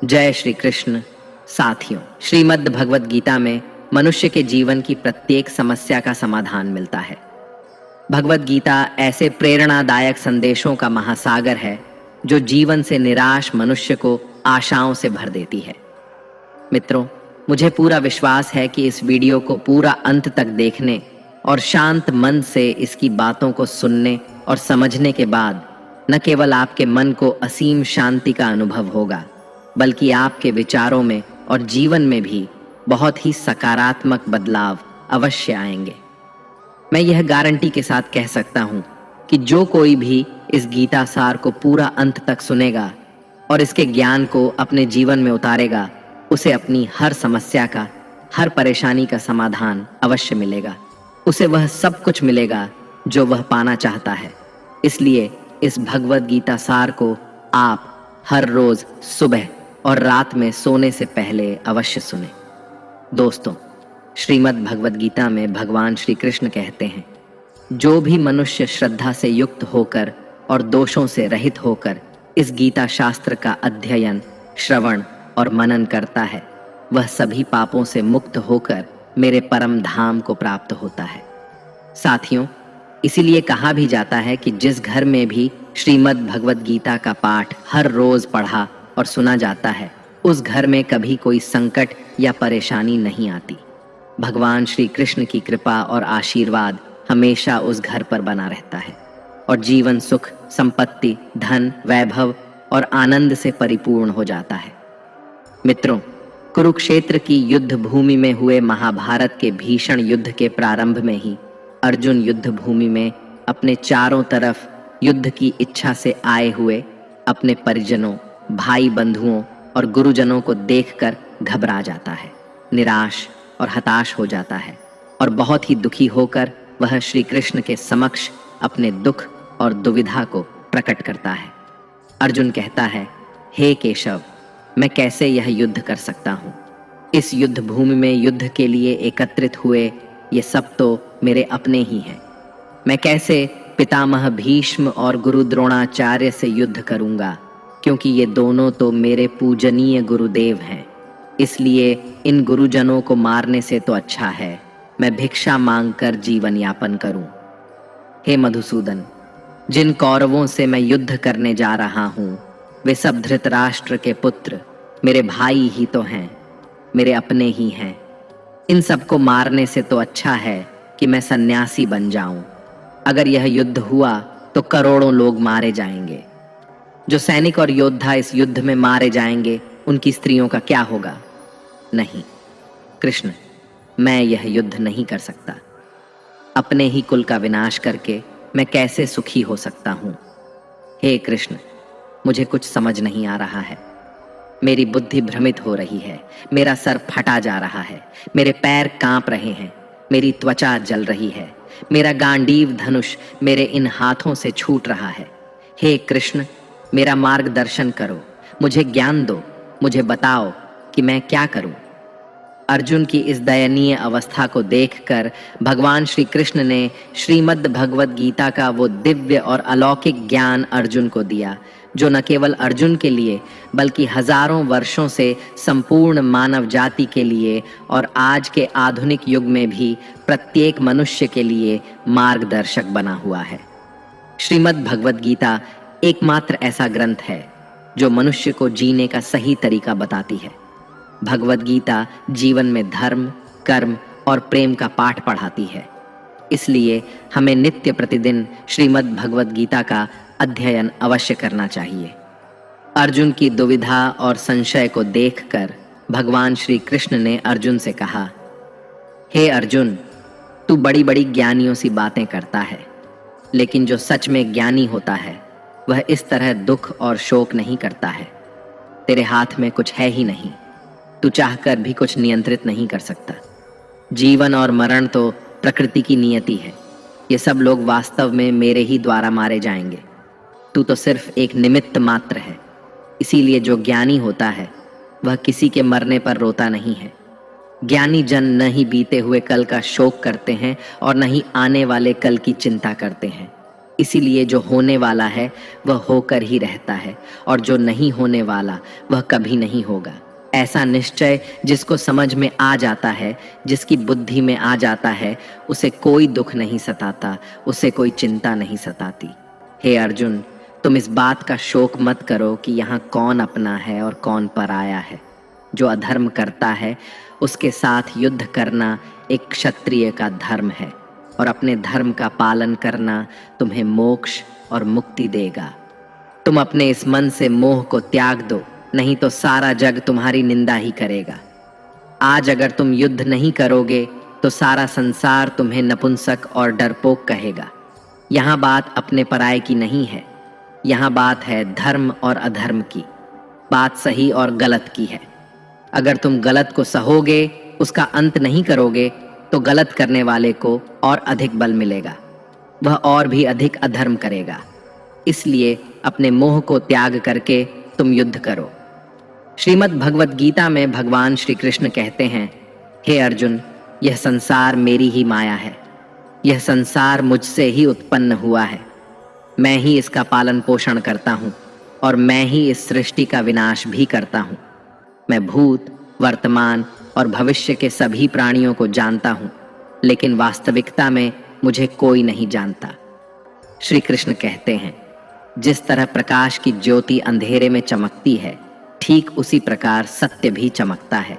जय श्री कृष्ण। साथियों, श्रीमद् भगवद गीता में मनुष्य के जीवन की प्रत्येक समस्या का समाधान मिलता है। भगवद गीता ऐसे प्रेरणादायक संदेशों का महासागर है जो जीवन से निराश मनुष्य को आशाओं से भर देती है। मित्रों, मुझे पूरा विश्वास है कि इस वीडियो को पूरा अंत तक देखने और शांत मन से इसकी बातों को सुनने और समझने के बाद न केवल आपके मन को असीम शांति का अनुभव होगा, बल्कि आपके विचारों में और जीवन में भी बहुत ही सकारात्मक बदलाव अवश्य आएंगे। मैं यह गारंटी के साथ कह सकता हूँ कि जो कोई भी इस गीता सार को पूरा अंत तक सुनेगा और इसके ज्ञान को अपने जीवन में उतारेगा, उसे अपनी हर समस्या का, हर परेशानी का समाधान अवश्य मिलेगा। उसे वह सब कुछ मिलेगा जो वह पाना चाहता है। इसलिए इस भगवद गीता सार को आप हर रोज सुबह और रात में सोने से पहले अवश्य सुने। दोस्तों, श्रीमद् भगवद गीता में भगवान श्री कृष्ण कहते हैं, जो भी मनुष्य श्रद्धा से युक्त होकर और दोषों से रहित होकर इस गीता शास्त्र का अध्ययन, श्रवण और मनन करता है, वह सभी पापों से मुक्त होकर मेरे परम धाम को प्राप्त होता है। साथियों, इसीलिए कहा भी जाता है कि जिस घर में भी श्रीमद् भगवद गीता का पाठ हर रोज पढ़ा और सुना जाता है, उस घर में कभी कोई संकट या परेशानी नहीं आती। भगवान श्री कृष्ण की कृपा और आशीर्वाद हमेशा उस घर पर बना रहता है और जीवन सुख, संपत्ति, धन, वैभव और आनंद से परिपूर्ण हो जाता है। मित्रों, कुरुक्षेत्र की युद्ध भूमि में हुए महाभारत के भीषण युद्ध के प्रारंभ में ही अर्जुन युद्ध भूमि में अपने चारों तरफ युद्ध की इच्छा से आए हुए अपने परिजनों, भाई बंधुओं और गुरुजनों को देखकर घबरा जाता है, निराश और हताश हो जाता है और बहुत ही दुखी होकर वह श्री कृष्ण के समक्ष अपने दुख और दुविधा को प्रकट करता है। अर्जुन कहता है, हे केशव, मैं कैसे यह युद्ध कर सकता हूँ? इस युद्ध भूमि में युद्ध के लिए एकत्रित हुए ये सब तो मेरे अपने ही हैं। मैं कैसे पितामह भीष्म और गुरु द्रोणाचार्य से युद्ध करूंगा, क्योंकि ये दोनों तो मेरे पूजनीय गुरुदेव हैं। इसलिए इन गुरुजनों को मारने से तो अच्छा है मैं भिक्षा मांगकर जीवन यापन करूं। हे मधुसूदन, जिन कौरवों से मैं युद्ध करने जा रहा हूं, वे सब धृतराष्ट्र के पुत्र मेरे भाई ही तो हैं, मेरे अपने ही हैं। इन सबको मारने से तो अच्छा है कि मैं सन्यासी बन जाऊं। अगर यह युद्ध हुआ तो करोड़ों लोग मारे जाएंगे। जो सैनिक और योद्धा इस युद्ध में मारे जाएंगे, उनकी स्त्रियों का क्या होगा? नहीं कृष्ण, मैं यह युद्ध नहीं कर सकता। अपने ही कुल का विनाश करके मैं कैसे सुखी हो सकता हूँ? हे कृष्ण, मुझे कुछ समझ नहीं आ रहा है। मेरी बुद्धि भ्रमित हो रही है, मेरा सर फटा जा रहा है, मेरे पैर कांप रहे हैं, मेरी त्वचा जल रही है, मेरा गांडीव धनुष मेरे इन हाथों से छूट रहा है। हे कृष्ण, मेरा मार्गदर्शन करो, मुझे ज्ञान दो, मुझे बताओ कि मैं क्या करूं। अर्जुन की इस दयनीय अवस्था को देखकर भगवान श्री कृष्ण ने श्रीमद् भगवद गीता का वो दिव्य और अलौकिक ज्ञान अर्जुन को दिया, जो न केवल अर्जुन के लिए बल्कि हजारों वर्षों से संपूर्ण मानव जाति के लिए और आज के आधुनिक युग में भी प्रत्येक मनुष्य के लिए मार्गदर्शक बना हुआ है। श्रीमद् भगवद गीता एकमात्र ऐसा ग्रंथ है जो मनुष्य को जीने का सही तरीका बताती है। भगवद गीता जीवन में धर्म, कर्म और प्रेम का पाठ पढ़ाती है। इसलिए हमें नित्य प्रतिदिन श्रीमद् भगवद गीता का अध्ययन अवश्य करना चाहिए। अर्जुन की दुविधा और संशय को देखकर भगवान श्री कृष्ण ने अर्जुन से कहा, हे अर्जुन, तू बड़ी बड़ी ज्ञानियों सी बातें करता है, लेकिन जो सच में ज्ञानी होता है वह इस तरह दुख और शोक नहीं करता है। तेरे हाथ में कुछ है ही नहीं, तू चाहकर भी कुछ नियंत्रित नहीं कर सकता। जीवन और मरण तो प्रकृति की नियति है। ये सब लोग वास्तव में मेरे ही द्वारा मारे जाएंगे। तू तो सिर्फ एक निमित्त मात्र है। इसीलिए जो ज्ञानी होता है वह किसी के मरने पर रोता नहीं है। ज्ञानी जन न ही बीते हुए कल का शोक करते हैं और न ही आने वाले कल की चिंता करते हैं। इसीलिए जो होने वाला है वह होकर ही रहता है, और जो नहीं होने वाला वह कभी नहीं होगा। ऐसा निश्चय जिसको समझ में आ जाता है, जिसकी बुद्धि में आ जाता है, उसे कोई दुख नहीं सताता, उसे कोई चिंता नहीं सताती। हे अर्जुन, तुम इस बात का शोक मत करो कि यहाँ कौन अपना है और कौन पराया है। जो अधर्म करता है उसके साथ युद्ध करना एक क्षत्रिय का धर्म है, और अपने धर्म का पालन करना तुम्हें मोक्ष और मुक्ति देगा। तुम अपने इस मन से मोह को त्याग दो, नहीं तो सारा जग तुम्हारी निंदा ही करेगा। आज अगर तुम युद्ध नहीं करोगे तो सारा संसार तुम्हें नपुंसक और डरपोक कहेगा। यहाँ बात अपने पराये की नहीं है, यहाँ बात है धर्म और अधर्म की। बात सही और गलत की है। अगर तुम गलत को सहोगे, उसका अंत नहीं करोगे, तो गलत करने वाले को और अधिक बल मिलेगा, वह और भी अधिक अधर्म करेगा। इसलिए अपने मोह को त्याग करके तुम युद्ध करो। श्रीमद् भगवत गीता में भगवान श्री कृष्ण कहते हैं, हे अर्जुन, यह संसार मेरी ही माया है। यह संसार मुझसे ही उत्पन्न हुआ है। मैं ही इसका पालन पोषण करता हूँ, और मैं ही इस सृष्टि का विनाश भी करता हूँ। मैं भूत, वर्तमान और भविष्य के सभी प्राणियों को जानता हूँ, लेकिन वास्तविकता में मुझे कोई नहीं जानता। श्री कृष्ण कहते हैं, जिस तरह प्रकाश की ज्योति अंधेरे में चमकती है, ठीक उसी प्रकार सत्य भी चमकता है।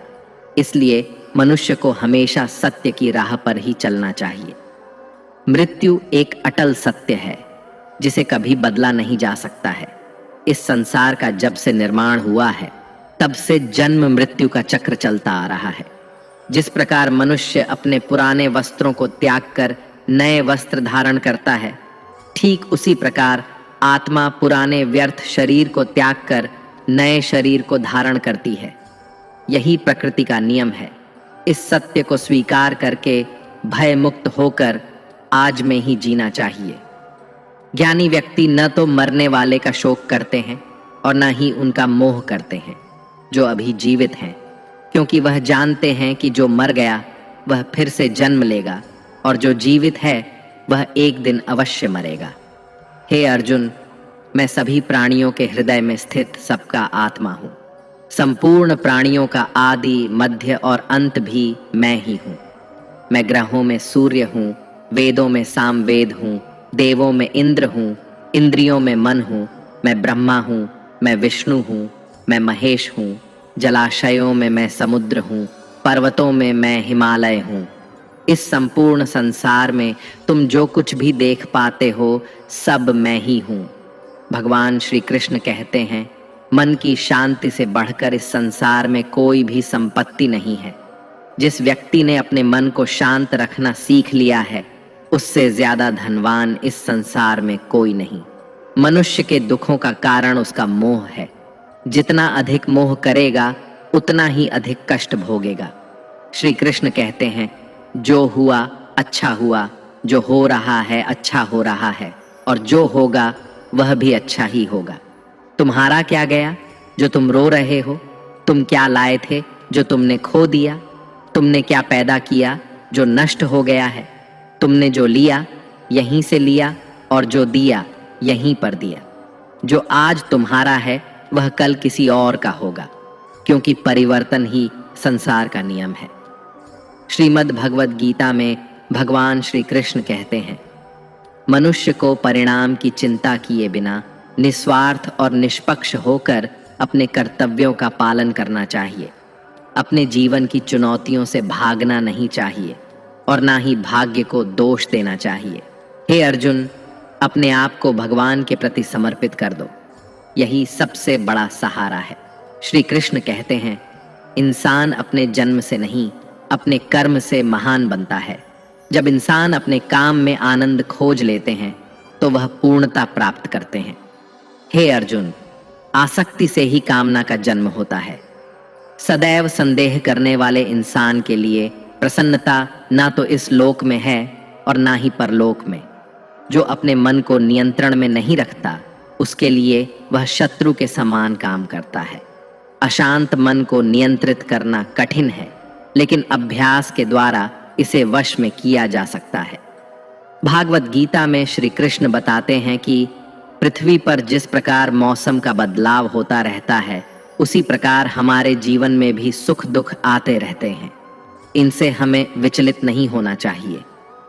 इसलिए मनुष्य को हमेशा सत्य की राह पर ही चलना चाहिए। मृत्यु एक अटल सत्य है, जिसे कभी बदला नहीं जा सकता है। इस संसार का जब से निर्माण हुआ है, तब से जन्म मृत्यु का चक्र चलता आ रहा है। जिस प्रकार मनुष्य अपने पुराने वस्त्रों को त्याग कर नए वस्त्र धारण करता है, ठीक उसी प्रकार आत्मा पुराने व्यर्थ शरीर को त्याग कर नए शरीर को धारण करती है। यही प्रकृति का नियम है। इस सत्य को स्वीकार करके भय मुक्त होकर आज में ही जीना चाहिए। ज्ञानी व्यक्ति न तो मरने वाले का शोक करते हैं और न ही उनका मोह करते हैं जो अभी जीवित हैं, क्योंकि वह जानते हैं कि जो मर गया वह फिर से जन्म लेगा, और जो जीवित है वह एक दिन अवश्य मरेगा। हे अर्जुन, मैं सभी प्राणियों के हृदय में स्थित सबका आत्मा हूँ। संपूर्ण प्राणियों का आदि, मध्य और अंत भी मैं ही हूँ। मैं ग्रहों में सूर्य हूँ, वेदों में सामवेद हूँ, देवों में इंद्र हूँ, इंद्रियों में मन हूँ। मैं ब्रह्मा हूँ, मैं विष्णु हूँ, मैं महेश हूँ। जलाशयों में मैं समुद्र हूँ, पर्वतों में मैं हिमालय हूँ। इस संपूर्ण संसार में तुम जो कुछ भी देख पाते हो, सब मैं ही हूँ। भगवान श्री कृष्ण कहते हैं, मन की शांति से बढ़कर इस संसार में कोई भी संपत्ति नहीं है। जिस व्यक्ति ने अपने मन को शांत रखना सीख लिया है, उससे ज्यादा धनवान इस संसार में कोई नहीं। मनुष्य के दुखों का कारण उसका मोह है। जितना अधिक मोह करेगा, उतना ही अधिक कष्ट भोगेगा। श्री कृष्ण कहते हैं, जो हुआ अच्छा हुआ, जो हो रहा है अच्छा हो रहा है, और जो होगा वह भी अच्छा ही होगा। तुम्हारा क्या गया जो तुम रो रहे हो? तुम क्या लाए थे जो तुमने खो दिया? तुमने क्या पैदा किया जो नष्ट हो गया है? तुमने जो लिया यहीं से लिया, और जो दिया यहीं पर दिया। जो आज तुम्हारा है वह कल किसी और का होगा, क्योंकि परिवर्तन ही संसार का नियम है। श्रीमद् भगवत गीता में भगवान श्री कृष्ण कहते हैं, मनुष्य को परिणाम की चिंता किए बिना निस्वार्थ और निष्पक्ष होकर अपने कर्तव्यों का पालन करना चाहिए। अपने जीवन की चुनौतियों से भागना नहीं चाहिए, और ना ही भाग्य को दोष देना चाहिए। हे अर्जुन, अपने आप को भगवान के प्रति समर्पित कर दो, यही सबसे बड़ा सहारा है। श्री कृष्ण कहते हैं, इंसान अपने जन्म से नहीं, अपने कर्म से महान बनता है। जब इंसान अपने काम में आनंद खोज लेते हैं, तो वह पूर्णता प्राप्त करते हैं। हे अर्जुन, आसक्ति से ही कामना का जन्म होता है। सदैव संदेह करने वाले इंसान के लिए प्रसन्नता ना तो इस लोक में है और ना ही परलोक में। जो अपने मन को नियंत्रण में नहीं रखता, उसके लिए वह शत्रु के समान काम करता है। अशांत मन को नियंत्रित करना कठिन है, लेकिन अभ्यास के द्वारा इसे वश में किया जा सकता है। भागवत गीता में श्री कृष्ण बताते हैं कि पृथ्वी पर जिस प्रकार मौसम का बदलाव होता रहता है, उसी प्रकार हमारे जीवन में भी सुख दुख आते रहते हैं। इनसे हमें विचलित नहीं होना चाहिए।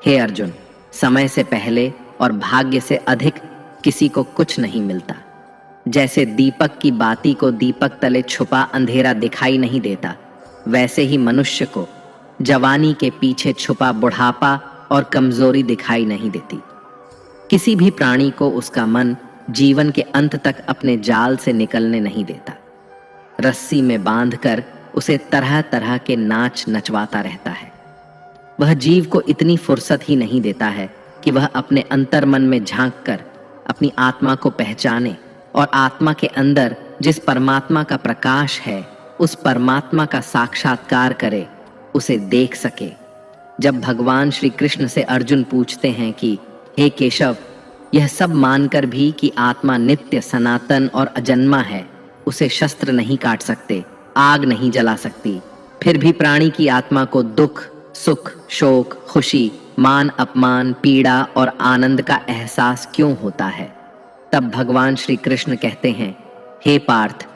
हे अर्जुन, समय से पहले और भाग्य से अधिक किसी को कुछ नहीं मिलता। जैसे दीपक की बाती को दीपक तले छुपा अंधेरा दिखाई नहीं देता, वैसे ही मनुष्य को जवानी के पीछे छुपा बुढ़ापा और कमजोरी दिखाई नहीं देती। किसी भी प्राणी को उसका मन जीवन के अंत तक अपने जाल से निकलने नहीं देता। रस्सी में बांधकर उसे तरह तरह के नाच नचवाता रहता है। वह जीव को इतनी फुर्सत ही नहीं देता है कि वह अपने अंतर्मन में झांक कर अपनी आत्मा को पहचाने और आत्मा के अंदर जिस परमात्मा का प्रकाश है, उस परमात्मा का साक्षात्कार करे, उसे देख सके। जब भगवान श्री कृष्ण से अर्जुन पूछते हैं कि हे केशव, यह सब मानकर भी कि आत्मा नित्य सनातन और अजन्मा है, उसे शस्त्र नहीं काट सकते, आग नहीं जला सकती, फिर भी प्राणी की आत्मा को दुख सुख शोक खुशी मान अपमान पीड़ा और आनंद का एहसास क्यों होता है? तब भगवान श्री कृष्ण कहते हैं, हे पार्थ,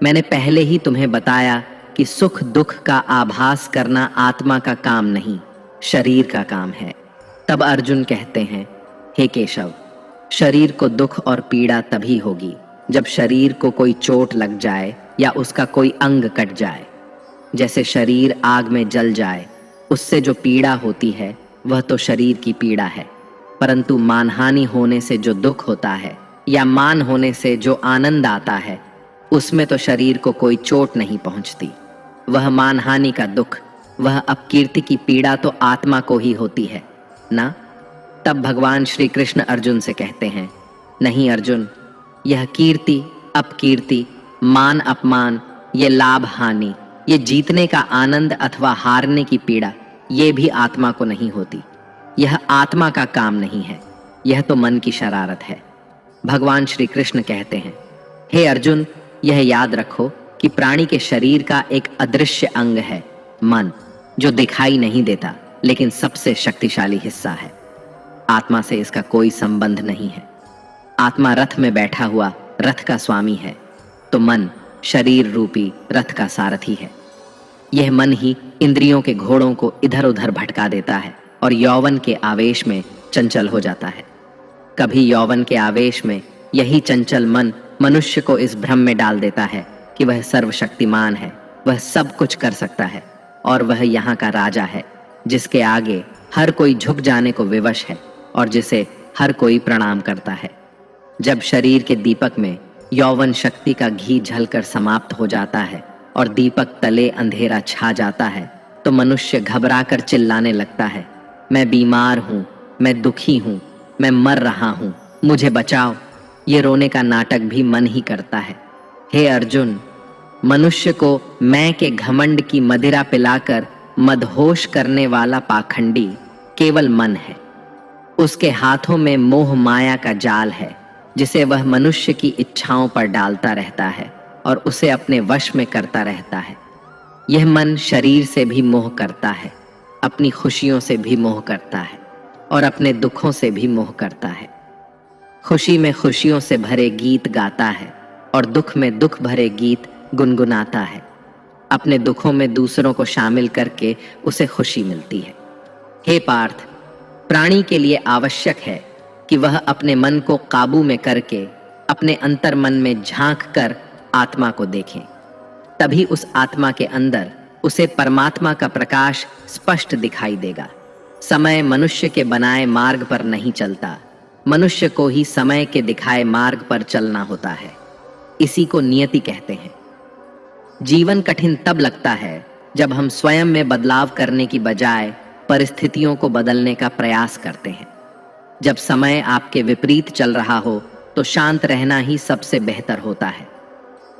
मैंने पहले ही तुम्हें बताया कि सुख दुख का आभास करना आत्मा का काम नहीं, शरीर का काम है। तब अर्जुन कहते हैं, हे केशव, शरीर को दुख और पीड़ा तभी होगी जब शरीर को कोई चोट लग जाए या उसका कोई अंग कट जाए। जैसे शरीर आग में जल जाए, उससे जो पीड़ा होती है वह तो शरीर की पीड़ा है, परंतु मानहानि होने से जो दुख होता है या मान होने से जो आनंद आता है, उसमें तो शरीर को कोई चोट नहीं पहुंचती। वह मानहानि का दुख, वह अपकीर्ति की पीड़ा तो आत्मा को ही होती है ना? तब भगवान श्री कृष्ण अर्जुन से कहते हैं, नहीं अर्जुन, यह कीर्ति अपकीर्ति मान अपमान, ये लाभ हानि, ये जीतने का आनंद अथवा हारने की पीड़ा, ये भी आत्मा को नहीं होती। यह आत्मा का काम नहीं है, यह तो मन की शरारत है। भगवान श्री कृष्ण कहते हैं, हे अर्जुन, यह याद रखो कि प्राणी के शरीर का एक अदृश्य अंग है, मन, जो दिखाई नहीं देता लेकिन सबसे शक्तिशाली हिस्सा है। आत्मा से इसका कोई संबंध नहीं है। आत्मा रथ में बैठा हुआ रथ का स्वामी है, तो मन शरीर रूपी रथ का सारथी है। यह मन ही इंद्रियों के घोड़ों को इधर उधर भटका देता है और यौवन के आवेश में चंचल हो जाता है। कभी यौवन के आवेश में यही चंचल मन मनुष्य को इस भ्रम में डाल देता है कि वह सर्वशक्तिमान है, वह सब कुछ कर सकता है और वह यहाँ का राजा है, जिसके आगे हर कोई झुक जाने को विवश है और जिसे हर कोई प्रणाम करता है। जब शरीर के दीपक में यौवन शक्ति का घी झलकर समाप्त हो जाता है और दीपक तले अंधेरा छा जाता है, तो मनुष्य घबराकर चिल्लाने लगता है, मैं बीमार हूँ, मैं दुखी हूँ, मैं मर रहा हूँ, मुझे बचाओ। ये रोने का नाटक भी मन ही करता है। हे अर्जुन, मनुष्य को मैं के घमंड की मदिरा पिलाकर मदहोश करने वाला पाखंडी केवल मन है। उसके हाथों में मोह माया का जाल है, जिसे वह मनुष्य की इच्छाओं पर डालता रहता है और उसे अपने वश में करता रहता है। यह मन शरीर से भी मोह करता है, अपनी खुशियों से भी मोह करता है और अपने दुखों से भी मोह करता है। खुशी में खुशियों से भरे गीत गाता है और दुख में दुख भरे गीत गुनगुनाता है। अपने दुखों में दूसरों को शामिल करके उसे खुशी मिलती है। हे पार्थ, प्राणी के लिए आवश्यक है कि वह अपने मन को काबू में करके अपने अंतर्मन में झांक कर आत्मा को देखें। तभी उस आत्मा के अंदर उसे परमात्मा का प्रकाश स्पष्ट दिखाई देगा। समय मनुष्य के बनाए मार्ग पर नहीं चलता, मनुष्य को ही समय के दिखाए मार्ग पर चलना होता है। इसी को नियति कहते हैं। जीवन कठिन तब लगता है जब हम स्वयं में बदलाव करने की बजाय परिस्थितियों को बदलने का प्रयास करते हैं। जब समय आपके विपरीत चल रहा हो तो शांत रहना ही सबसे बेहतर होता है।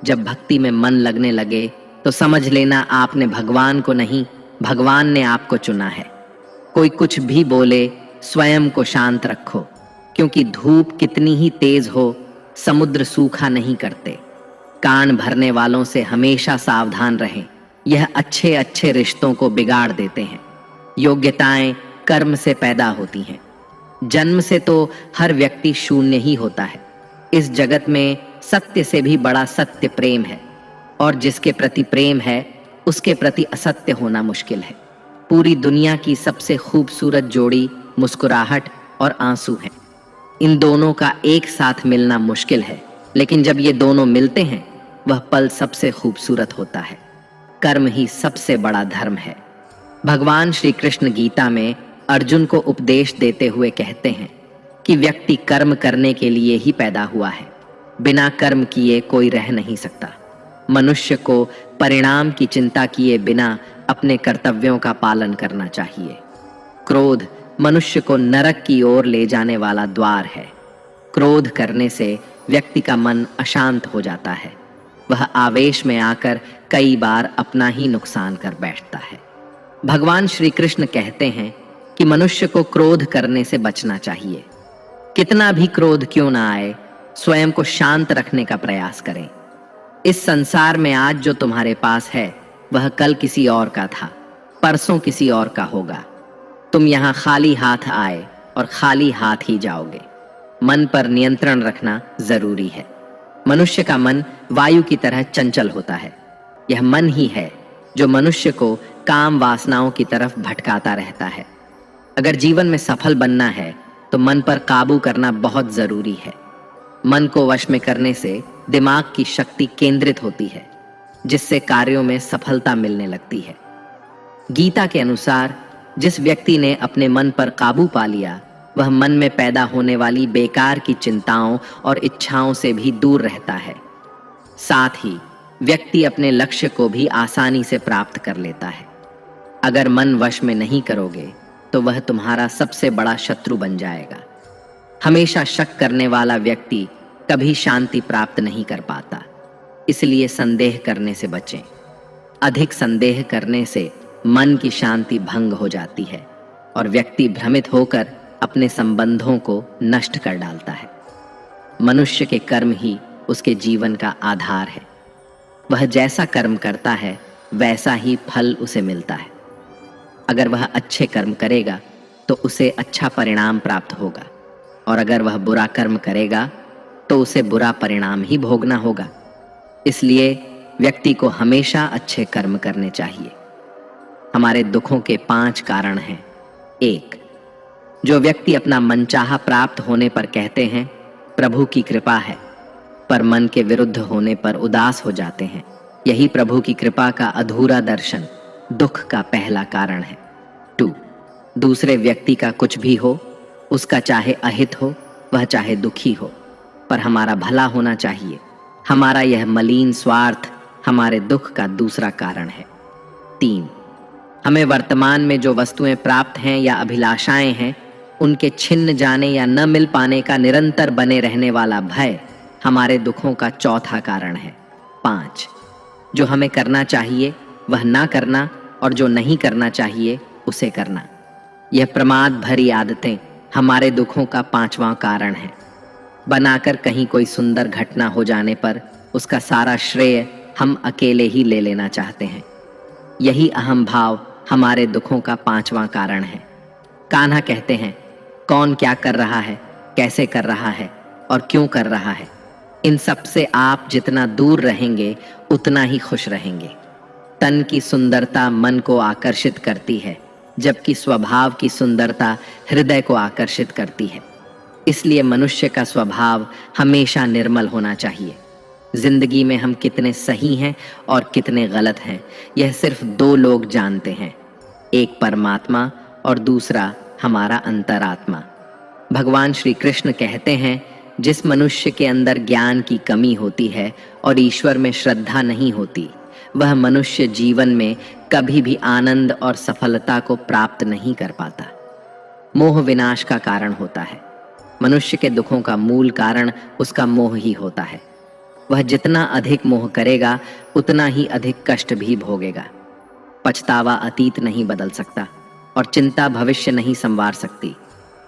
जब भक्ति में मन लगने लगे तो समझ लेना आपने भगवान को नहीं, भगवान ने आपको चुना है। कोई कुछ भी बोले, स्वयं को शांत रखो, क्योंकि धूप कितनी ही तेज हो, समुद्र सूखा नहीं करते। कान भरने वालों से हमेशा सावधान रहें, यह अच्छे अच्छे रिश्तों को बिगाड़ देते हैं। योग्यताएं कर्म से पैदा होती हैं। जन्म से तो हर व्यक्ति शून्य ही होता है। इस जगत में सत्य से भी बड़ा सत्य प्रेम है, और जिसके प्रति प्रेम है उसके प्रति असत्य होना मुश्किल है। पूरी दुनिया की सबसे खूबसूरत जोड़ी मुस्कुराहट और आंसू है। इन दोनों का एक साथ मिलना मुश्किल है, लेकिन जब ये दोनों मिलते हैं वह पल सबसे खूबसूरत होता है। कर्म ही सबसे बड़ा धर्म है। भगवान श्री कृष्ण गीता में अर्जुन को उपदेश देते हुए कहते हैं कि व्यक्ति कर्म करने के लिए ही पैदा हुआ है। बिना कर्म किए कोई रह नहीं सकता। मनुष्य को परिणाम की चिंता किए बिना अपने कर्तव्यों का पालन करना चाहिए। क्रोध मनुष्य को नरक की ओर ले जाने वाला द्वार है। क्रोध करने से व्यक्ति का मन अशांत हो जाता है। वह आवेश में आकर कई बार अपना ही नुकसान कर बैठता है। भगवान श्री कृष्ण कहते हैं कि मनुष्य को क्रोध करने से बचना चाहिए। कितना भी क्रोध क्यों ना आए, स्वयं को शांत रखने का प्रयास करें। इस संसार में आज जो तुम्हारे पास है वह कल किसी और का था, परसों किसी और का होगा। तुम यहाँ खाली हाथ आए और खाली हाथ ही जाओगे। मन पर नियंत्रण रखना जरूरी है। मनुष्य का मन वायु की तरह चंचल होता है। यह मन ही है जो मनुष्य को काम वासनाओं की तरफ भटकाता रहता है। अगर जीवन में सफल बनना है तो मन पर काबू करना बहुत जरूरी है। मन को वश में करने से दिमाग की शक्ति केंद्रित होती है, जिससे कार्यों में सफलता मिलने लगती है। गीता के अनुसार जिस व्यक्ति ने अपने मन पर काबू पा लिया वह मन में पैदा होने वाली बेकार की चिंताओं और इच्छाओं से भी दूर रहता है। साथ ही व्यक्ति अपने लक्ष्य को भी आसानी से प्राप्त कर लेता है। अगर मन वश में नहीं करोगे तो वह तुम्हारा सबसे बड़ा शत्रु बन जाएगा। हमेशा शक करने वाला व्यक्ति कभी शांति प्राप्त नहीं कर पाता। इसलिए संदेह करने से बचें। अधिक संदेह करने से मन की शांति भंग हो जाती है और व्यक्ति भ्रमित होकर अपने संबंधों को नष्ट कर डालता है। मनुष्य के कर्म ही उसके जीवन का आधार है। वह जैसा कर्म करता है वैसा ही फल उसे मिलता है। अगर वह अच्छे कर्म करेगा तो उसे अच्छा परिणाम प्राप्त होगा, और अगर वह बुरा कर्म करेगा तो उसे बुरा परिणाम ही भोगना होगा। इसलिए व्यक्ति को हमेशा अच्छे कर्म करने चाहिए। हमारे दुखों के 5 कारण हैं। 1. जो व्यक्ति अपना मनचाहा प्राप्त होने पर कहते हैं प्रभु की कृपा है, पर मन के विरुद्ध होने पर उदास हो जाते हैं, यही प्रभु की कृपा का अधूरा दर्शन दुख का पहला कारण है। 2. दूसरे व्यक्ति का कुछ भी हो, उसका चाहे अहित हो वह चाहे दुखी हो, पर हमारा भला होना चाहिए। हमारा यह मलिन स्वार्थ हमारे दुख का दूसरा कारण है। 3. हमें वर्तमान में जो वस्तुएं प्राप्त हैं या अभिलाषाएं हैं उनके छिन्न जाने या न मिल पाने का निरंतर बने रहने वाला भय हमारे दुखों का चौथा कारण है। 5. जो हमें करना चाहिए वह ना करना और जो नहीं करना चाहिए उसे करना। यह प्रमाद भरी आदतें हमारे दुखों का 5वां कारण है। बनाकर कहीं कोई सुंदर घटना हो जाने पर उसका सारा श्रेय हम अकेले ही ले लेना चाहते हैं। यही अहम भाव हमारे दुखों का 5वां कारण है। कान्हा कहते हैं कौन क्या कर रहा है, कैसे कर रहा है और क्यों कर रहा है, इन सब से आप जितना दूर रहेंगे उतना ही खुश रहेंगे। तन की सुंदरता मन को आकर्षित करती है, जबकि स्वभाव की सुंदरता हृदय को आकर्षित करती है। इसलिए मनुष्य का स्वभाव हमेशा निर्मल होना चाहिए। जिंदगी में हम कितने सही हैं और कितने गलत हैं यह सिर्फ 2 लोग जानते हैं, एक परमात्मा और दूसरा हमारा अंतरात्मा। भगवान श्री कृष्ण कहते हैं जिस मनुष्य के अंदर ज्ञान की कमी होती है और ईश्वर में श्रद्धा नहीं होती वह मनुष्य जीवन में कभी भी आनंद और सफलता को प्राप्त नहीं कर पाता। मोह विनाश का कारण होता है। मनुष्य के दुखों का मूल कारण उसका मोह ही होता है। वह जितना अधिक मोह करेगा उतना ही अधिक कष्ट भी भोगेगा। पछतावा अतीत नहीं बदल सकता और चिंता भविष्य नहीं संवार सकती।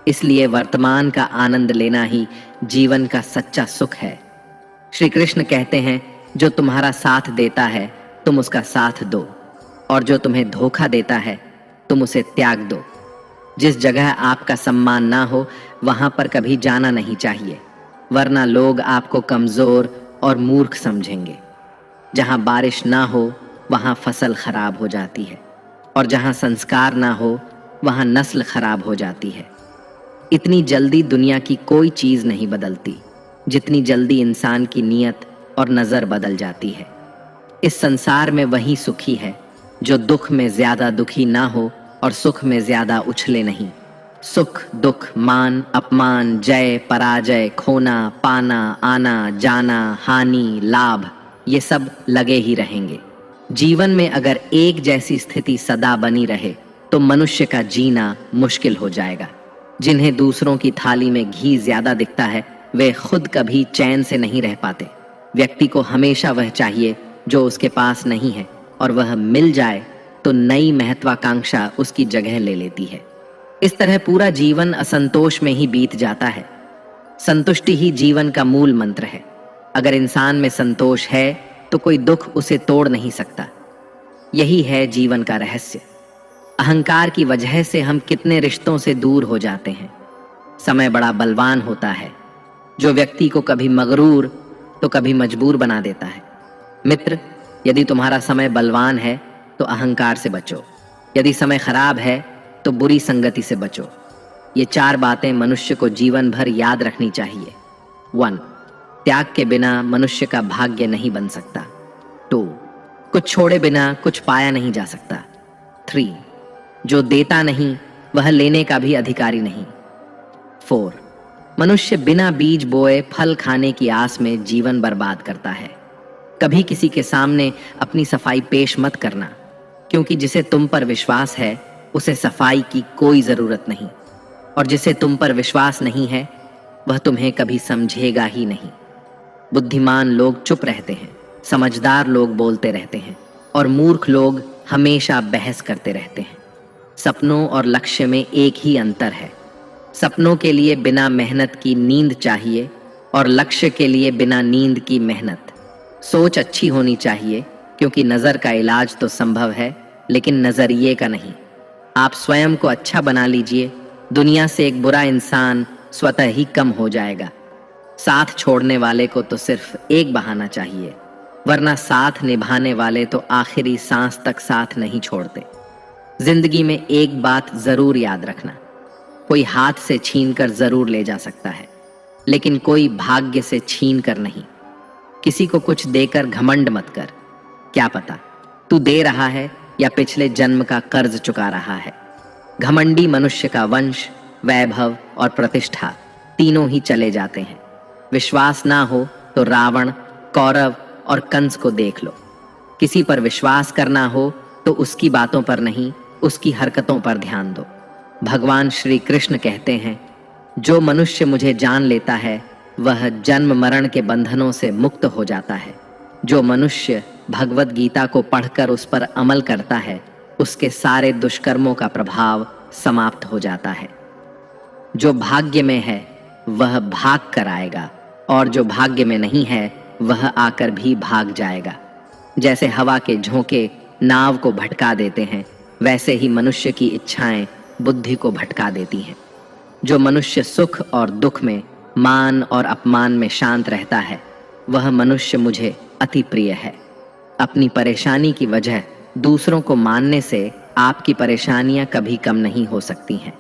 इसलिए वर्तमान का आनंद लेना ही जीवन का सच्चा सुख है। श्री कृष्ण कहते हैं जो तुम्हारा साथ देता है तुम उसका साथ दो, और जो तुम्हें धोखा देता है तुम उसे त्याग दो। जिस जगह आपका सम्मान ना हो वहां पर कभी जाना नहीं चाहिए, वरना लोग आपको कमजोर और मूर्ख समझेंगे। जहां बारिश ना हो वहां फसल खराब हो जाती है, और जहां संस्कार ना हो वहां नस्ल खराब हो जाती है। इतनी जल्दी दुनिया की कोई चीज नहीं बदलती जितनी जल्दी इंसान की नीयत और नजर बदल जाती है। इस संसार में वही सुखी है जो दुख में ज्यादा दुखी ना हो और सुख में ज्यादा उछले नहीं। सुख दुख, मान अपमान, जय पराजय, खोना पाना, आना जाना, हानि लाभ, ये सब लगे ही रहेंगे। जीवन में अगर एक जैसी स्थिति सदा बनी रहे तो मनुष्य का जीना मुश्किल हो जाएगा। जिन्हें दूसरों की थाली में घी ज्यादा दिखता है वे खुद कभी चैन से नहीं रह पाते। व्यक्ति को हमेशा वह चाहिए जो उसके पास नहीं है, और वह मिल जाए तो नई महत्वाकांक्षा उसकी जगह ले लेती है। इस तरह पूरा जीवन असंतोष में ही बीत जाता है। संतुष्टि ही जीवन का मूल मंत्र है। अगर इंसान में संतोष है तो कोई दुख उसे तोड़ नहीं सकता। यही है जीवन का रहस्य। अहंकार की वजह से हम कितने रिश्तों से दूर हो जाते हैं। समय बड़ा बलवान होता है जो व्यक्ति को कभी मगरूर तो कभी मजबूर बना देता है। मित्र, यदि तुम्हारा समय बलवान है तो अहंकार से बचो, यदि समय खराब है तो बुरी संगति से बचो। ये 4 बातें मनुष्य को जीवन भर याद रखनी चाहिए। 1. त्याग के बिना मनुष्य का भाग्य नहीं बन सकता। 2. कुछ छोड़े बिना कुछ पाया नहीं जा सकता। 3. जो देता नहीं वह लेने का भी अधिकारी नहीं। 4. मनुष्य बिना बीज बोए फल खाने की आस में जीवन बर्बाद करता है। कभी किसी के सामने अपनी सफाई पेश मत करना, क्योंकि जिसे तुम पर विश्वास है उसे सफाई की कोई जरूरत नहीं, और जिसे तुम पर विश्वास नहीं है वह तुम्हें कभी समझेगा ही नहीं। बुद्धिमान लोग चुप रहते हैं, समझदार लोग बोलते रहते हैं, और मूर्ख लोग हमेशा बहस करते रहते हैं। सपनों और लक्ष्य में एक ही अंतर है। सपनों के लिए बिना मेहनत की नींद चाहिए, और लक्ष्य के लिए बिना नींद की मेहनत। सोच अच्छी होनी चाहिए, क्योंकि नज़र का इलाज तो संभव है लेकिन नज़रिए का नहीं। आप स्वयं को अच्छा बना लीजिए, दुनिया से एक बुरा इंसान स्वतः ही कम हो जाएगा। साथ छोड़ने वाले को तो सिर्फ एक बहाना चाहिए, वरना साथ निभाने वाले तो आखिरी सांस तक साथ नहीं छोड़ते। जिंदगी में एक बात जरूर याद रखना, कोई हाथ से छीन कर जरूर ले जा सकता है, लेकिन कोई भाग्य से छीन कर नहीं। किसी को कुछ देकर घमंड मत कर, क्या पता तू दे रहा है या पिछले जन्म का कर्ज चुका रहा है। घमंडी मनुष्य का वंश, वैभव और प्रतिष्ठा तीनों ही चले जाते हैं। विश्वास ना हो तो रावण, कौरव और कंस को देख लो। किसी पर विश्वास करना हो तो उसकी बातों पर नहीं, उसकी हरकतों पर ध्यान दो। भगवान श्री कृष्ण कहते हैं, जो मनुष्य मुझे जान लेता है वह जन्म मरण के बंधनों से मुक्त हो जाता है। जो मनुष्य भगवत गीता को पढ़कर उस पर अमल करता है उसके सारे दुष्कर्मों का प्रभाव समाप्त हो जाता है। जो भाग्य में है वह भाग कर आएगा, और जो भाग्य में नहीं है वह आकर भी भाग जाएगा। जैसे हवा के झोंके नाव को भटका देते हैं, वैसे ही मनुष्य की इच्छाएं बुद्धि को भटका देती हैं। जो मनुष्य सुख और दुख में, मान और अपमान में शांत रहता है वह मनुष्य मुझे अति प्रिय है। अपनी परेशानी की वजह दूसरों को मानने से आपकी परेशानियां कभी कम नहीं हो सकती हैं।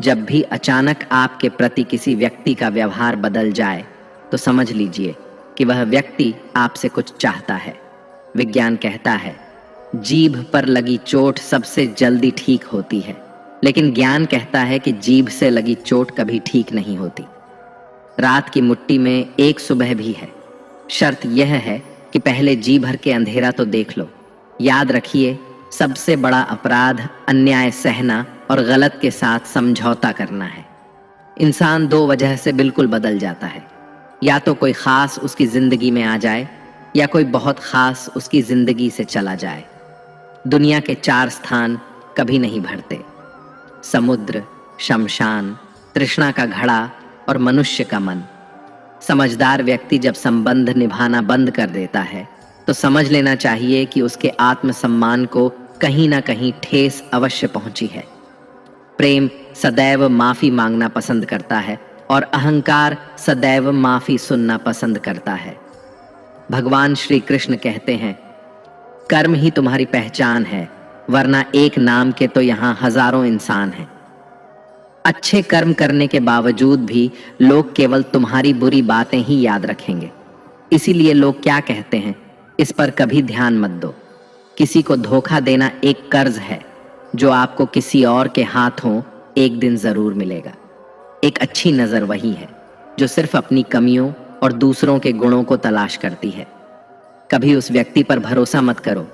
जब भी अचानक आपके प्रति किसी व्यक्ति का व्यवहार बदल जाए तो समझ लीजिए कि वह व्यक्ति आपसे कुछ चाहता है। विज्ञान कहता है, जीभ पर लगी चोट सबसे जल्दी ठीक होती है, लेकिन ज्ञान कहता है कि जीभ से लगी चोट कभी ठीक नहीं होती। रात की मुट्ठी में एक सुबह भी है। शर्त यह है कि पहले जी भर के अंधेरा तो देख लो। याद रखिए, सबसे बड़ा अपराध अन्याय सहना और गलत के साथ समझौता करना है। इंसान 2 वजह से बिल्कुल बदल जाता है, या तो कोई खास उसकी जिंदगी में आ जाए या कोई बहुत खास उसकी जिंदगी से चला जाए। दुनिया के 4 स्थान कभी नहीं भरते: समुद्र, शमशान, तृष्णा का घड़ा और मनुष्य का मन। समझदार व्यक्ति जब संबंध निभाना बंद कर देता है तो समझ लेना चाहिए कि उसके आत्मसम्मान को कहीं ना कहीं ठेस अवश्य पहुंची है। प्रेम सदैव माफी मांगना पसंद करता है और अहंकार सदैव माफी सुनना पसंद करता है। भगवान श्री कृष्ण कहते हैं, कर्म ही तुम्हारी पहचान है, वरना एक नाम के तो यहां हजारों इंसान हैं। अच्छे कर्म करने के बावजूद भी लोग केवल तुम्हारी बुरी बातें ही याद रखेंगे। इसीलिए लोग क्या कहते हैं, इस पर कभी ध्यान मत दो। किसी को धोखा देना एक कर्ज है जो आपको किसी और के हाथों एक दिन जरूर मिलेगा। एक अच्छी नजर वही है जो सिर्फ अपनी कमियों और दूसरों के गुणों को तलाश करती है। कभी उस व्यक्ति पर भरोसा मत करो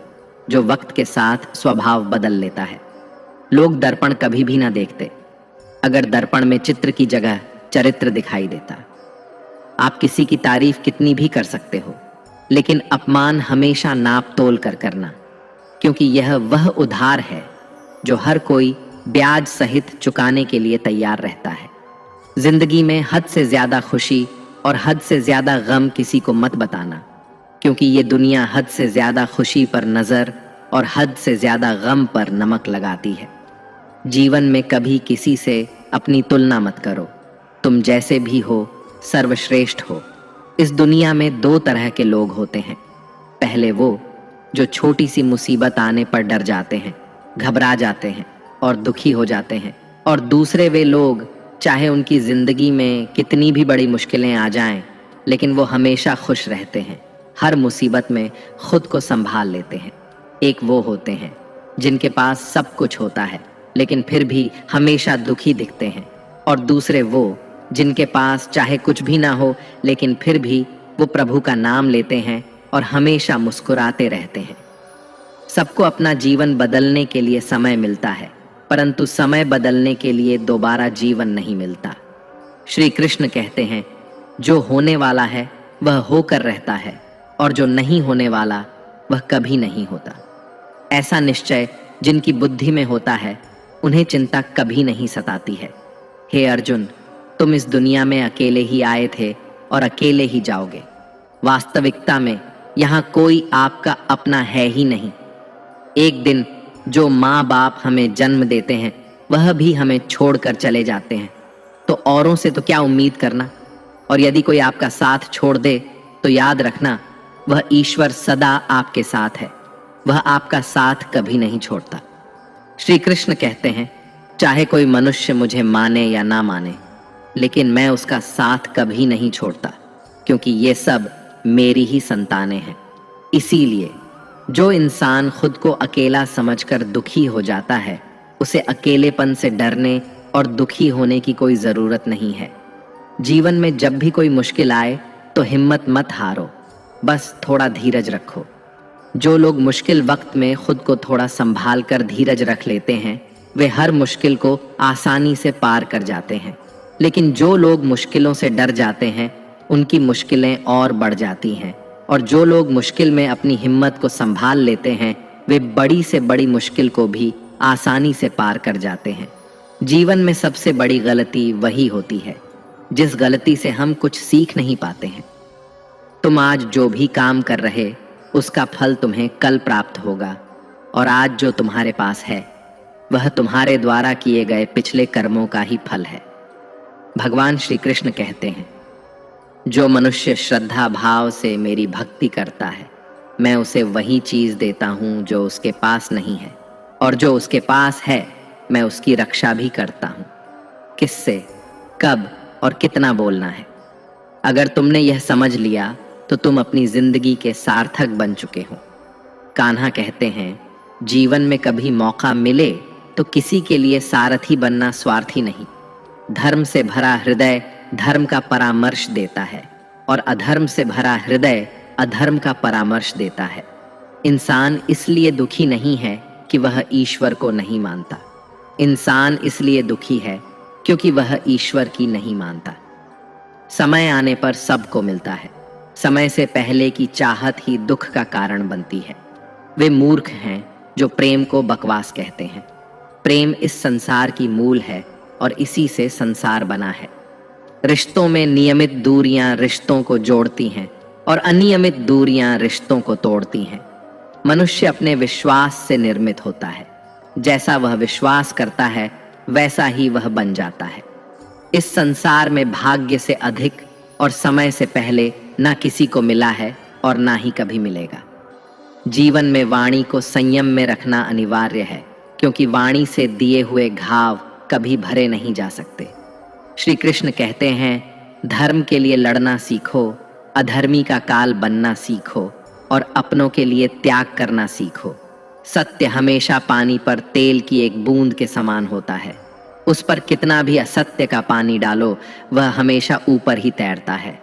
जो वक्त के साथ स्वभाव बदल लेता है। लोग दर्पण कभी भी ना देखते, अगर दर्पण में चित्र की जगह चरित्र दिखाई देता। आप किसी की तारीफ कितनी भी कर सकते हो, लेकिन अपमान हमेशा नाप तोल कर करना, क्योंकि यह वह उधार है जो हर कोई ब्याज सहित चुकाने के लिए तैयार रहता है। जिंदगी में हद से ज्यादा खुशी और हद से ज्यादा गम किसी को मत बताना, क्योंकि ये दुनिया हद से ज्यादा खुशी पर नजर और हद से ज्यादा गम पर नमक लगाती है। जीवन में कभी किसी से अपनी तुलना मत करो। तुम जैसे भी हो सर्वश्रेष्ठ हो। इस दुनिया में दो तरह के लोग होते हैं। पहले वो जो छोटी सी मुसीबत आने पर डर जाते हैं, घबरा जाते हैं और दुखी हो जाते हैं, और दूसरे वे लोग चाहे उनकी जिंदगी में कितनी भी बड़ी मुश्किलें आ जाएं, लेकिन वो हमेशा खुश रहते हैं, हर मुसीबत में खुद को संभाल लेते हैं। एक वो होते हैं जिनके पास सब कुछ होता है लेकिन फिर भी हमेशा दुखी दिखते हैं, और दूसरे वो जिनके पास चाहे कुछ भी ना हो लेकिन फिर भी वो प्रभु का नाम लेते हैं और हमेशा मुस्कुराते रहते हैं। सबको अपना जीवन बदलने के लिए समय मिलता है, परंतु समय बदलने के लिए दोबारा जीवन नहीं मिलता। श्री कृष्ण कहते हैं, जो होने वाला है वह होकर रहता है और जो नहीं होने वाला वह कभी नहीं होता। ऐसा निश्चय जिनकी बुद्धि में होता है उन्हें चिंता कभी नहीं सताती है। हे अर्जुन, तुम इस दुनिया में अकेले ही आए थे और अकेले ही जाओगे। वास्तविकता में यहाँ कोई आपका अपना है ही नहीं। एक दिन जो माँ बाप हमें जन्म देते हैं वह भी हमें छोड़कर चले जाते हैं, तो औरों से तो क्या उम्मीद करना। और यदि कोई आपका साथ छोड़ दे तो याद रखना, वह ईश्वर सदा आपके साथ है, वह आपका साथ कभी नहीं छोड़ता। श्री कृष्ण कहते हैं, चाहे कोई मनुष्य मुझे माने या ना माने, लेकिन मैं उसका साथ कभी नहीं छोड़ता, क्योंकि ये सब मेरी ही संतानें हैं। इसीलिए जो इंसान खुद को अकेला समझकर दुखी हो जाता है, उसे अकेलेपन से डरने और दुखी होने की कोई जरूरत नहीं है। जीवन में जब भी कोई मुश्किल आए तो हिम्मत मत हारो, बस थोड़ा धीरज रखो। जो लोग मुश्किल वक्त में खुद को थोड़ा संभाल कर धीरज रख लेते हैं, वे हर मुश्किल को आसानी से पार कर जाते हैं। लेकिन जो लोग मुश्किलों से डर जाते हैं, उनकी मुश्किलें और बढ़ जाती हैं, और जो लोग मुश्किल में अपनी हिम्मत को संभाल लेते हैं, वे बड़ी से बड़ी मुश्किल को भी आसानी से पार कर जाते हैं। जीवन में सबसे बड़ी गलती वही होती है जिस गलती से हम कुछ सीख नहीं पाते हैं। तुम आज जो भी काम कर रहे उसका फल तुम्हें कल प्राप्त होगा, और आज जो तुम्हारे पास है वह तुम्हारे द्वारा किए गए पिछले कर्मों का ही फल है। भगवान श्री कृष्ण कहते हैं, जो मनुष्य श्रद्धा भाव से मेरी भक्ति करता है, मैं उसे वही चीज देता हूँ जो उसके पास नहीं है, और जो उसके पास है मैं उसकी रक्षा भी करता हूँ। किससे, कब और कितना बोलना है। अगर तुमने यह समझ लिया तो तुम अपनी जिंदगी के सार्थक बन चुके हो। कान्हा कहते हैं, जीवन में कभी मौका मिले तो किसी के लिए सारथी बनना स्वार्थी नहीं। धर्म से भरा हृदय धर्म का परामर्श देता है, और अधर्म से भरा हृदय अधर्म का परामर्श देता है। इंसान इसलिए दुखी नहीं है कि वह ईश्वर को नहीं मानता, इंसान इसलिए दुखी है क्योंकि वह ईश्वर की नहीं मानता। समय आने पर सबको मिलता है, समय से पहले की चाहत ही दुख का कारण बनती है। वे मूर्ख हैं जो प्रेम को बकवास कहते हैं। प्रेम इस संसार की मूल है और इसी से संसार बना है। रिश्तों में नियमित दूरियां रिश्तों को जोड़ती हैं और अनियमित दूरियां रिश्तों को तोड़ती हैं। मनुष्य अपने विश्वास से निर्मित होता है। जैसा वह विश्वास करता है वैसा ही वह बन जाता है। इस संसार में भाग्य से अधिक और समय से पहले ना किसी को मिला है और ना ही कभी मिलेगा। जीवन में वाणी को संयम में रखना अनिवार्य है, क्योंकि वाणी से दिए हुए घाव कभी भरे नहीं जा सकते। श्री कृष्ण कहते हैं, धर्म के लिए लड़ना सीखो, अधर्मी का काल बनना सीखो और अपनों के लिए त्याग करना सीखो। सत्य हमेशा पानी पर तेल की एक बूंद के समान होता है। उस पर कितना भी असत्य का पानी डालो, वह हमेशा ऊपर ही तैरता है।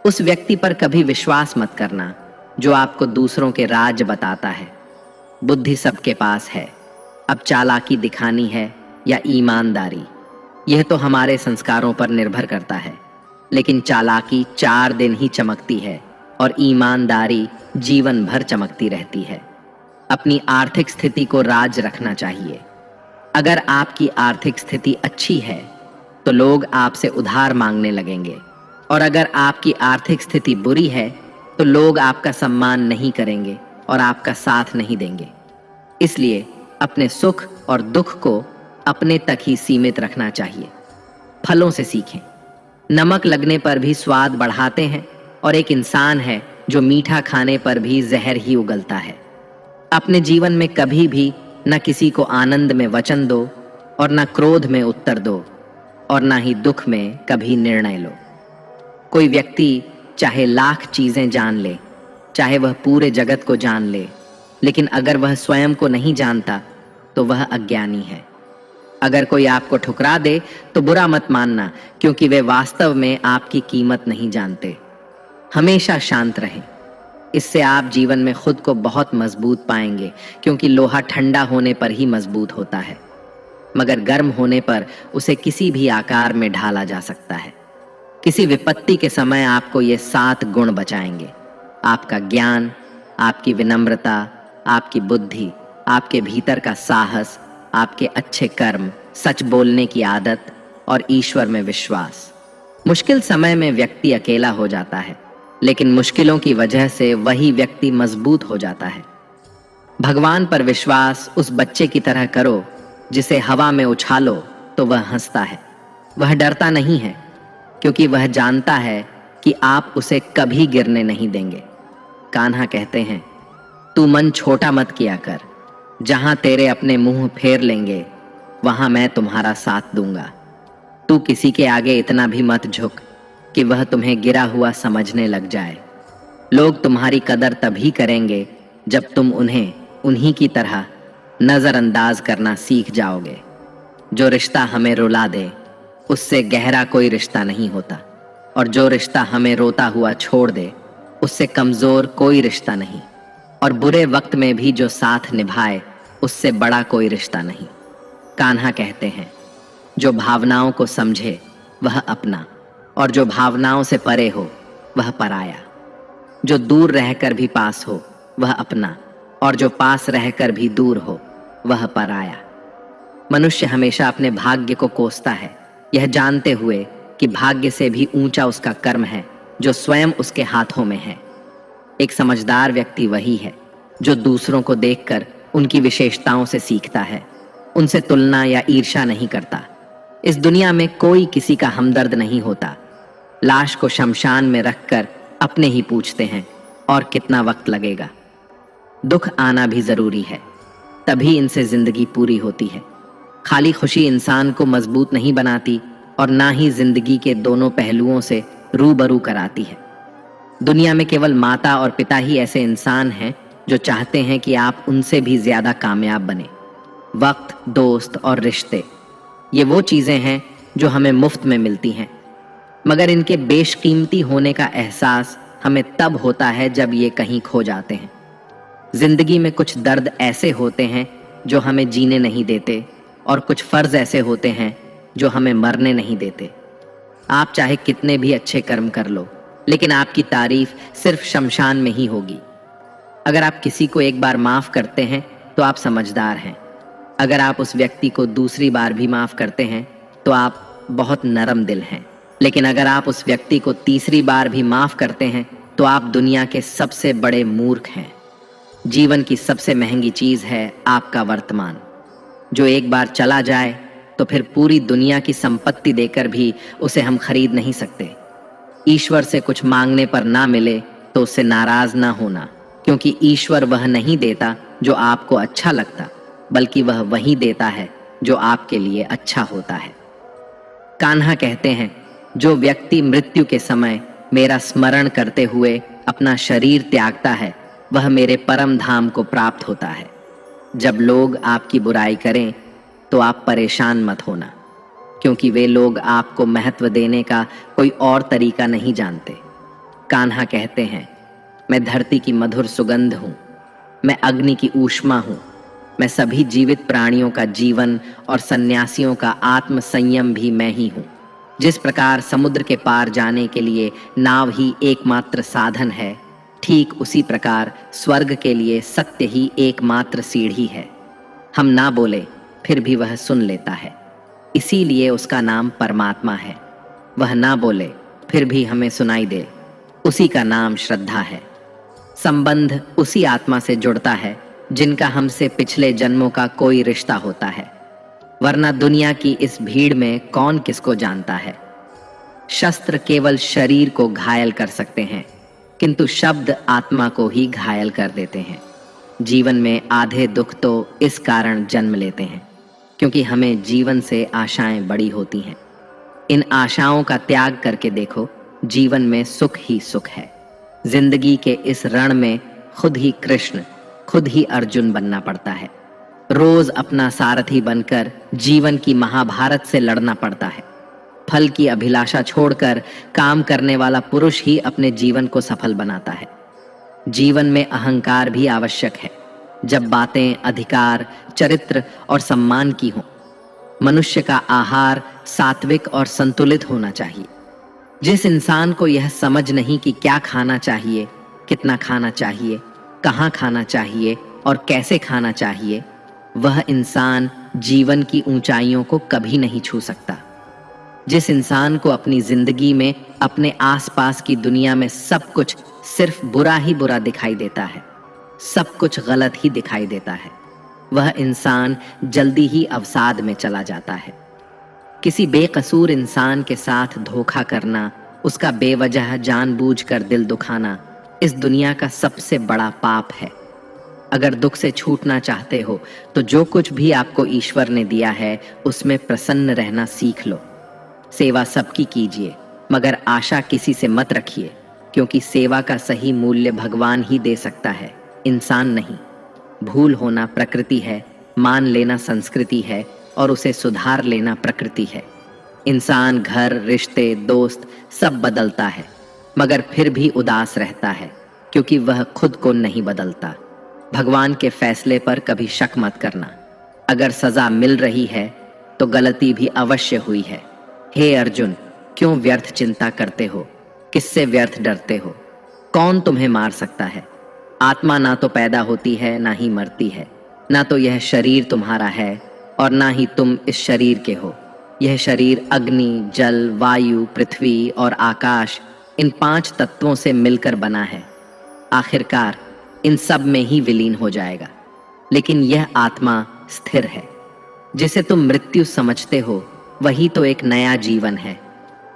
उस व्यक्ति पर कभी विश्वास मत करना जो आपको दूसरों के राज बताता है। बुद्धि सबके पास है, अब चालाकी दिखानी है या ईमानदारी, यह तो हमारे संस्कारों पर निर्भर करता है। लेकिन चालाकी 4 दिन ही चमकती है और ईमानदारी जीवन भर चमकती रहती है। अपनी आर्थिक स्थिति को राज रखना चाहिए। अगर आपकी आर्थिक स्थिति अच्छी है तो लोग आपसे उधार मांगने लगेंगे, और अगर आपकी आर्थिक स्थिति बुरी है तो लोग आपका सम्मान नहीं करेंगे और आपका साथ नहीं देंगे। इसलिए अपने सुख और दुख को अपने तक ही सीमित रखना चाहिए। फलों से सीखें। नमक लगने पर भी स्वाद बढ़ाते हैं, और एक इंसान है जो मीठा खाने पर भी जहर ही उगलता है। अपने जीवन में कभी भी न किसी को आनंद में वचन दो और न क्रोध में उत्तर दो, और न ही दुख में कभी निर्णय लो। कोई व्यक्ति चाहे लाख चीजें जान ले, चाहे वह पूरे जगत को जान ले, लेकिन अगर वह स्वयं को नहीं जानता तो वह अज्ञानी है। अगर कोई आपको ठुकरा दे तो बुरा मत मानना, क्योंकि वे वास्तव में आपकी कीमत नहीं जानते। हमेशा शांत रहें। इससे आप जीवन में खुद को बहुत मजबूत पाएंगे, क्योंकि लोहा ठंडा होने पर ही मजबूत होता है, मगर गर्म होने पर उसे किसी भी आकार में ढाला जा सकता है। किसी विपत्ति के समय आपको ये 7 गुण बचाएंगे: आपका ज्ञान, आपकी विनम्रता, आपकी बुद्धि, आपके भीतर का साहस, आपके अच्छे कर्म, सच बोलने की आदत और ईश्वर में विश्वास। मुश्किल समय में व्यक्ति अकेला हो जाता है, लेकिन मुश्किलों की वजह से वही व्यक्ति मजबूत हो जाता है। भगवान पर विश्वास उस बच्चे की तरह करो जिसे हवा में उछालो तो वह हंसता है। वह डरता नहीं है, क्योंकि वह जानता है कि आप उसे कभी गिरने नहीं देंगे। कान्हा कहते हैं, तू मन छोटा मत किया कर, जहां तेरे अपने मुंह फेर लेंगे वहां मैं तुम्हारा साथ दूंगा। तू किसी के आगे इतना भी मत झुक कि वह तुम्हें गिरा हुआ समझने लग जाए। लोग तुम्हारी कदर तभी करेंगे जब तुम उन्हें उन्हीं की तरह नजरअंदाज करना सीख जाओगे। जो रिश्ता हमें रुला दे उससे गहरा कोई रिश्ता नहीं होता, और जो रिश्ता हमें रोता हुआ छोड़ दे उससे कमजोर कोई रिश्ता नहीं, और बुरे वक्त में भी जो साथ निभाए उससे बड़ा कोई रिश्ता नहीं। कान्हा कहते हैं, जो भावनाओं को समझे वह अपना, और जो भावनाओं से परे हो वह पराया। जो दूर रहकर भी पास हो वह अपना, और जो पास रहकर भी दूर हो वह पराया। मनुष्य हमेशा अपने भाग्य को कोसता है, यह जानते हुए कि भाग्य से भी ऊंचा उसका कर्म है जो स्वयं उसके हाथों में है। एक समझदार व्यक्ति वही है जो दूसरों को देखकर उनकी विशेषताओं से सीखता है, उनसे तुलना या ईर्ष्या नहीं करता। इस दुनिया में कोई किसी का हमदर्द नहीं होता। लाश को शमशान में रखकर अपने ही पूछते हैं, और कितना वक्त लगेगा। दुख आना भी जरूरी है, तभी इनसे जिंदगी पूरी होती है। खाली खुशी इंसान को मजबूत नहीं बनाती, और ना ही जिंदगी के दोनों पहलुओं से रूबरू कराती है। दुनिया में केवल माता और पिता ही ऐसे इंसान हैं जो चाहते हैं कि आप उनसे भी ज्यादा कामयाब बने। वक्त, दोस्त और रिश्ते, ये वो चीजें हैं जो हमें मुफ्त में मिलती हैं, मगर इनके बेशकीमती होने का एहसास हमें तब होता है जब ये कहीं खो जाते हैं। जिंदगी में कुछ दर्द ऐसे होते हैं जो हमें जीने नहीं देते, और कुछ फर्ज ऐसे होते हैं जो हमें मरने नहीं देते। आप चाहे कितने भी अच्छे कर्म कर लो, लेकिन आपकी तारीफ सिर्फ शमशान में ही होगी। अगर आप किसी को एक बार माफ करते हैं तो आप समझदार हैं। अगर आप उस व्यक्ति को दूसरी बार भी माफ करते हैं तो आप बहुत नरम दिल हैं। लेकिन अगर आप उस व्यक्ति को तीसरी बार भी माफ करते हैं तो आप दुनिया के सबसे बड़े मूर्ख हैं। जीवन की सबसे महंगी चीज है आपका वर्तमान, जो एक बार चला जाए तो फिर पूरी दुनिया की संपत्ति देकर भी उसे हम खरीद नहीं सकते। ईश्वर से कुछ मांगने पर ना मिले तो उससे नाराज ना होना, क्योंकि ईश्वर वह नहीं देता जो आपको अच्छा लगता, बल्कि वह वही देता है जो आपके लिए अच्छा होता है। कान्हा कहते हैं, जो व्यक्ति मृत्यु के समय मेरा स्मरण करते हुए अपना शरीर त्यागता है, वह मेरे परम धाम को प्राप्त होता है। जब लोग आपकी बुराई करें तो आप परेशान मत होना, क्योंकि वे लोग आपको महत्व देने का कोई और तरीका नहीं जानते। कान्हा कहते हैं, मैं धरती की मधुर सुगंध हूँ, मैं अग्नि की ऊष्मा हूँ, मैं सभी जीवित प्राणियों का जीवन और सन्यासियों का आत्म संयम भी मैं ही हूँ। जिस प्रकार समुद्र के पार जाने के लिए नाव ही एकमात्र साधन है, ठीक उसी प्रकार स्वर्ग के लिए सत्य ही एकमात्र सीढ़ी है। हम ना बोले फिर भी वह सुन लेता है, इसीलिए उसका नाम परमात्मा है। वह ना बोले फिर भी हमें सुनाई दे, उसी का नाम श्रद्धा है। संबंध उसी आत्मा से जुड़ता है जिनका हमसे पिछले जन्मों का कोई रिश्ता होता है, वरना दुनिया की इस भीड़ में कौन किसको जानता है। शस्त्र केवल शरीर को घायल कर सकते हैं, किंतु शब्द आत्मा को ही घायल कर देते हैं। जीवन में आधे दुख तो इस कारण जन्म लेते हैं क्योंकि हमें जीवन से आशाएं बड़ी होती हैं। इन आशाओं का त्याग करके देखो, जीवन में सुख ही सुख है। जिंदगी के इस रण में खुद ही कृष्ण, खुद ही अर्जुन बनना पड़ता है। रोज अपना सारथी बनकर जीवन की महाभारत से लड़ना पड़ता है। फल की अभिलाषा छोड़कर काम करने वाला पुरुष ही अपने जीवन को सफल बनाता है। जीवन में अहंकार भी आवश्यक है, जब बातें अधिकार, चरित्र और सम्मान की हों। मनुष्य का आहार सात्विक और संतुलित होना चाहिए। जिस इंसान को यह समझ नहीं कि क्या खाना चाहिए, कितना खाना चाहिए, कहाँ खाना चाहिए और कैसे खाना चाहिए, वह इंसान जीवन की ऊंचाइयों को कभी नहीं छू सकता। जिस इंसान को अपनी जिंदगी में, अपने आसपास की दुनिया में सब कुछ सिर्फ बुरा ही बुरा दिखाई देता है, सब कुछ गलत ही दिखाई देता है, वह इंसान जल्दी ही अवसाद में चला जाता है। किसी बेकसूर इंसान के साथ धोखा करना, उसका बेवजह जानबूझकर दिल दुखाना इस दुनिया का सबसे बड़ा पाप है। अगर दुख से छूटना चाहते हो तो जो कुछ भी आपको ईश्वर ने दिया है उसमें प्रसन्न रहना सीख लो। सेवा सबकी कीजिए, मगर आशा किसी से मत रखिए, क्योंकि सेवा का सही मूल्य भगवान ही दे सकता है, इंसान नहीं। भूल होना प्रकृति है, मान लेना संस्कृति है और उसे सुधार लेना प्रकृति है। इंसान घर, रिश्ते, दोस्त सब बदलता है, मगर फिर भी उदास रहता है, क्योंकि वह खुद को नहीं बदलता। भगवान के फैसले पर कभी शक मत करना। अगर सजा मिल रही है तो गलती भी अवश्य हुई है। हे अर्जुन, क्यों व्यर्थ चिंता करते हो? किससे व्यर्थ डरते हो? कौन तुम्हें मार सकता है? आत्मा ना तो पैदा होती है, ना ही मरती है। ना तो यह शरीर तुम्हारा है और ना ही तुम इस शरीर के हो। यह शरीर अग्नि, जल, वायु, पृथ्वी और आकाश, इन 5 तत्वों से मिलकर बना है। आखिरकार इन सब में ही विलीन हो जाएगा। लेकिन यह आत्मा स्थिर है। जिसे तुम मृत्यु समझते हो वही तो एक नया जीवन है।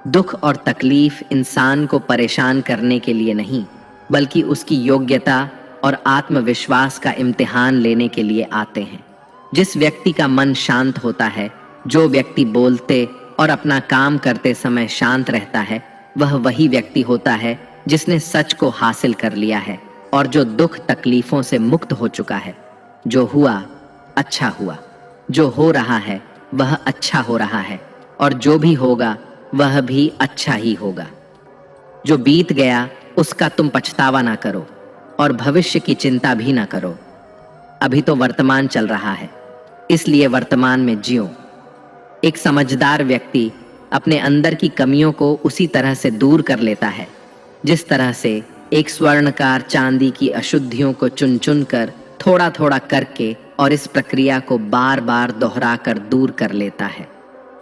दुख और तकलीफ इंसान को परेशान करने के लिए नहीं, बल्कि उसकी योग्यता और आत्मविश्वास का इम्तिहान लेने के लिए आते हैं। जिस व्यक्ति का मन शांत होता है, जो व्यक्ति बोलते और अपना काम करते समय शांत रहता है, वह वही व्यक्ति होता है जिसने सच को हासिल कर लिया है और जो दुख तकलीफों से मुक्त हो चुका है। जो हुआ अच्छा हुआ, जो हो रहा है वह अच्छा हो रहा है, और जो भी होगा वह भी अच्छा ही होगा। जो बीत गया उसका तुम पछतावा ना करो और भविष्य की चिंता भी ना करो। अभी तो वर्तमान चल रहा है, इसलिए वर्तमान में जियो। एक समझदार व्यक्ति अपने अंदर की कमियों को उसी तरह से दूर कर लेता है जिस तरह से एक स्वर्णकार चांदी की अशुद्धियों को चुन चुन कर थोड़ा थोड़ा करके और इस प्रक्रिया को बार बार दोहरा कर दूर कर लेता है।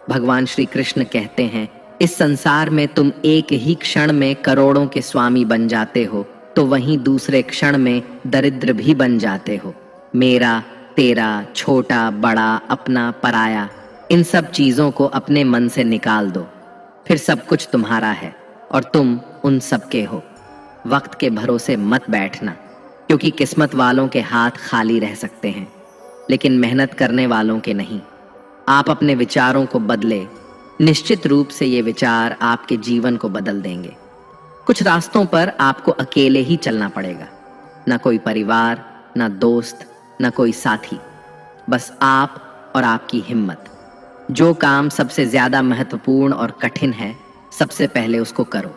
भगवान श्री कृष्ण कहते हैं, इस संसार में तुम एक ही क्षण में करोड़ों के स्वामी बन जाते हो, तो वहीं दूसरे क्षण में दरिद्र भी बन जाते हो। मेरा, तेरा, छोटा, बड़ा, अपना, पराया, इन सब चीजों को अपने मन से निकाल दो, फिर सब कुछ तुम्हारा है और तुम उन सब के हो। वक्त के भरोसे मत बैठना, क्योंकि किस्मत वालों के हाथ खाली रह सकते हैं, लेकिन मेहनत करने वालों के नहीं। आप अपने विचारों को बदले, निश्चित रूप से ये विचार आपके जीवन को बदल देंगे। कुछ रास्तों पर आपको अकेले ही चलना पड़ेगा, ना कोई परिवार, ना दोस्त, ना कोई साथी, बस आप और आपकी हिम्मत। जो काम सबसे ज्यादा महत्वपूर्ण और कठिन है, सबसे पहले उसको करो।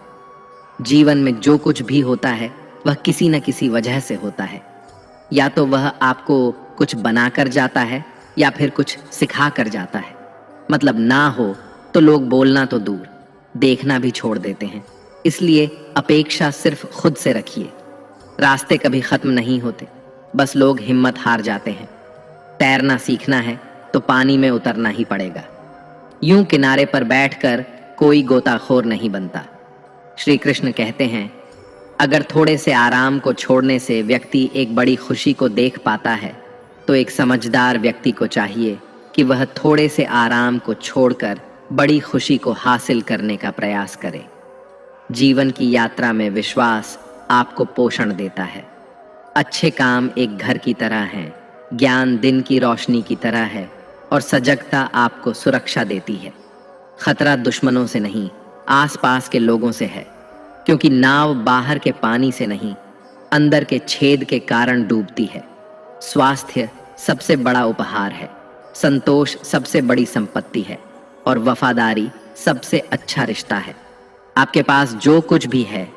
जीवन में जो कुछ भी होता है वह किसी न किसी वजह से होता है। या तो वह आपको कुछ बनाकर जाता है या फिर कुछ सिखा कर जाता है। मतलब ना हो तो लोग बोलना तो दूर, देखना भी छोड़ देते हैं। इसलिए अपेक्षा सिर्फ खुद से रखिए। रास्ते कभी खत्म नहीं होते, बस लोग हिम्मत हार जाते हैं। तैरना सीखना है तो पानी में उतरना ही पड़ेगा। यूं किनारे पर बैठकर कोई गोताखोर नहीं बनता। श्री कृष्ण कहते हैं, अगर थोड़े से आराम को छोड़ने से व्यक्ति एक बड़ी खुशी को देख पाता है, तो एक समझदार व्यक्ति को चाहिए कि वह थोड़े से आराम को छोड़कर बड़ी खुशी को हासिल करने का प्रयास करे। जीवन की यात्रा में विश्वास आपको पोषण देता है। अच्छे काम एक घर की तरह हैं, ज्ञान दिन की रोशनी की तरह है और सजगता आपको सुरक्षा देती है। खतरा दुश्मनों से नहीं, आसपास के लोगों से है, क्योंकि नाव बाहर के पानी से नहीं, अंदर के छेद के कारण डूबती है। स्वास्थ्य सबसे बड़ा उपहार है, संतोष सबसे बड़ी संपत्ति है और वफादारी सबसे अच्छा रिश्ता है। आपके पास जो कुछ भी है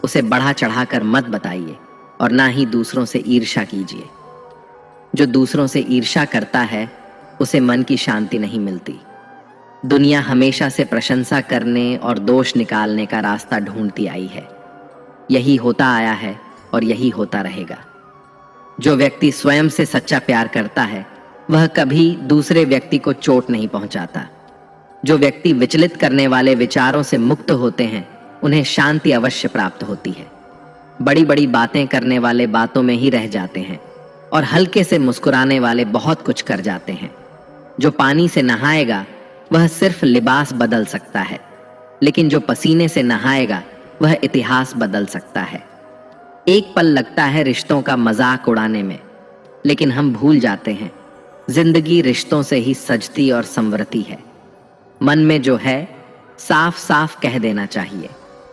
उसे बढ़ा चढ़ाकर मत बताइए और ना ही दूसरों से ईर्ष्या कीजिए। जो दूसरों से ईर्ष्या करता है उसे मन की शांति नहीं मिलती। दुनिया हमेशा से प्रशंसा करने और दोष निकालने का रास्ता ढूंढती आई है। यही होता आया है और यही होता रहेगा। जो व्यक्ति स्वयं से सच्चा प्यार करता है वह कभी दूसरे व्यक्ति को चोट नहीं पहुंचाता। जो व्यक्ति विचलित करने वाले विचारों से मुक्त होते हैं उन्हें शांति अवश्य प्राप्त होती है। बड़ी बड़ी बातें करने वाले बातों में ही रह जाते हैं और हल्के से मुस्कुराने वाले बहुत कुछ कर जाते हैं। जो पानी से नहाएगा वह सिर्फ लिबास बदल सकता है, लेकिन जो पसीने से नहाएगा वह इतिहास बदल सकता है। एक पल लगता है रिश्तों का मजाक उड़ाने में, लेकिन हम भूल जाते हैं जिंदगी रिश्तों से ही सजती और संवरती है। मन में जो है साफ साफ कह देना चाहिए,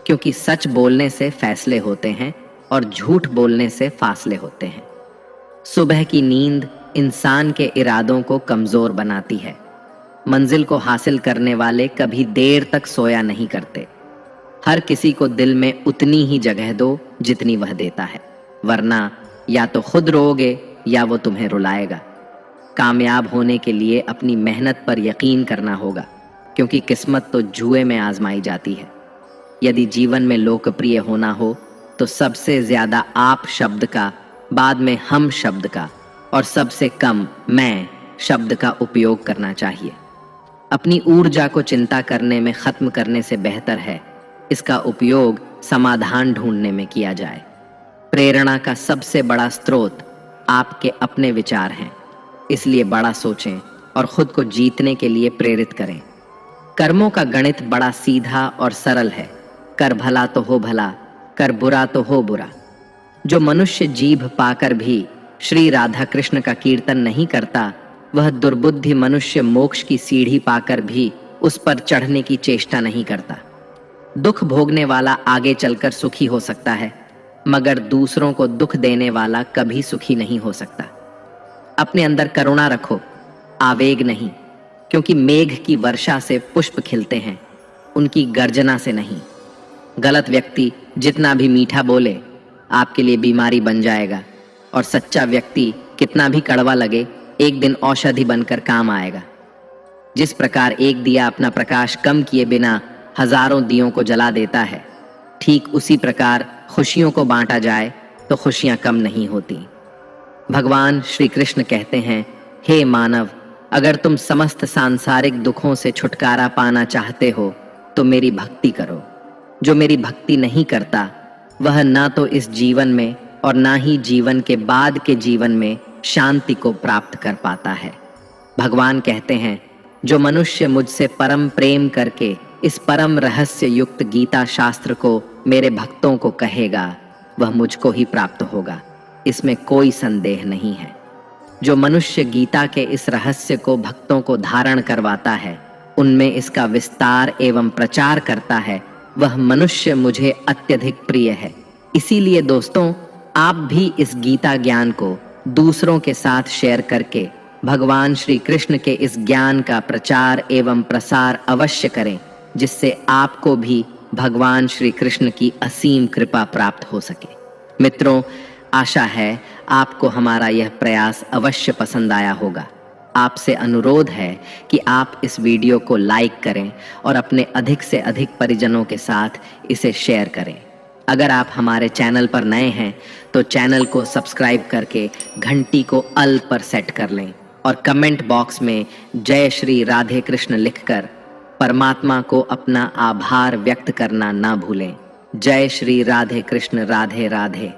क्योंकि सच बोलने से फैसले होते हैं और झूठ बोलने से फासले होते हैं। सुबह की नींद इंसान के इरादों को कमजोर बनाती है। मंजिल को हासिल करने वाले कभी देर तक सोया नहीं करते। हर किसी को दिल में उतनी ही जगह दो जितनी वह देता है, वरना या तो खुद रोओगे या वो तुम्हें रुलाएगा। कामयाब होने के लिए अपनी मेहनत पर यकीन करना होगा, क्योंकि किस्मत तो जुए में आजमाई जाती है। यदि जीवन में लोकप्रिय होना हो तो सबसे ज्यादा आप शब्द का, बाद में हम शब्द का और सबसे कम मैं शब्द का उपयोग करना चाहिए। अपनी ऊर्जा को चिंता करने में खत्म करने से बेहतर है इसका उपयोग समाधान ढूंढने में किया जाए। प्रेरणा का सबसे बड़ा स्रोत आपके अपने विचार हैं, इसलिए बड़ा सोचें और खुद को जीतने के लिए प्रेरित करें। कर्मों का गणित बड़ा सीधा और सरल है। कर भला तो हो भला, कर बुरा तो हो बुरा। जो मनुष्य जीभ पाकर भी श्री राधा कृष्ण का कीर्तन नहीं करता, वह दुर्बुद्धि मनुष्य मोक्ष की सीढ़ी पाकर भी उस पर चढ़ने की चेष्टा नहीं करता। दुख भोगने वाला आगे चलकर सुखी हो सकता है, मगर दूसरों को दुख देने वाला कभी सुखी नहीं हो सकता। अपने अंदर करुणा रखो, आवेग नहीं, क्योंकि मेघ की वर्षा से पुष्प खिलते हैं, उनकी गर्जना से नहीं। गलत व्यक्ति जितना भी मीठा बोले आपके लिए बीमारी बन जाएगा, और सच्चा व्यक्ति कितना भी कड़वा लगे एक दिन औषधि बनकर काम आएगा। जिस प्रकार एक दिया अपना प्रकाश कम किए बिना हजारों दियों को जला देता है, ठीक उसी प्रकार खुशियों को बांटा जाए तो खुशियां कम नहीं होती। भगवान श्री कृष्ण कहते हैं, हे मानव, अगर तुम समस्त सांसारिक दुखों से छुटकारा पाना चाहते हो तो मेरी भक्ति करो। जो मेरी भक्ति नहीं करता वह ना तो इस जीवन में और ना ही जीवन के बाद के जीवन में शांति को प्राप्त कर पाता है। भगवान कहते हैं, जो मनुष्य मुझसे परम प्रेम करके इस परम रहस्य युक्त गीता शास्त्र को मेरे भक्तों को कहेगा, वह मुझको ही प्राप्त होगा, इसमें कोई संदेह नहीं है। जो मनुष्य गीता के इस रहस्य को भक्तों को धारण करवाता है, उनमें इसका विस्तार एवं प्रचार करता है, वह मनुष्य मुझे अत्यधिक प्रिय है। इसीलिए दोस्तों, आप भी इस गीता ज्ञान को दूसरों के साथ शेयर करके भगवान श्री कृष्ण के इस ज्ञान का प्रचार एवं प्रसार अवश्य करें, जिससे आपको भी भगवान श्री कृष्ण की असीम कृपा प्राप्त हो सके। मित्रों, आशा है आपको हमारा यह प्रयास अवश्य पसंद आया होगा। आपसे अनुरोध है कि आप इस वीडियो को लाइक करें और अपने अधिक से अधिक परिजनों के साथ इसे शेयर करें। अगर आप हमारे चैनल पर नए हैं तो चैनल को सब्सक्राइब करके घंटी को अल पर सेट कर लें और कमेंट बॉक्स में जय श्री राधे कृष्ण लिखकर परमात्मा को अपना आभार व्यक्त करना ना भूलें। जय श्री राधे कृष्ण, राधे राधे।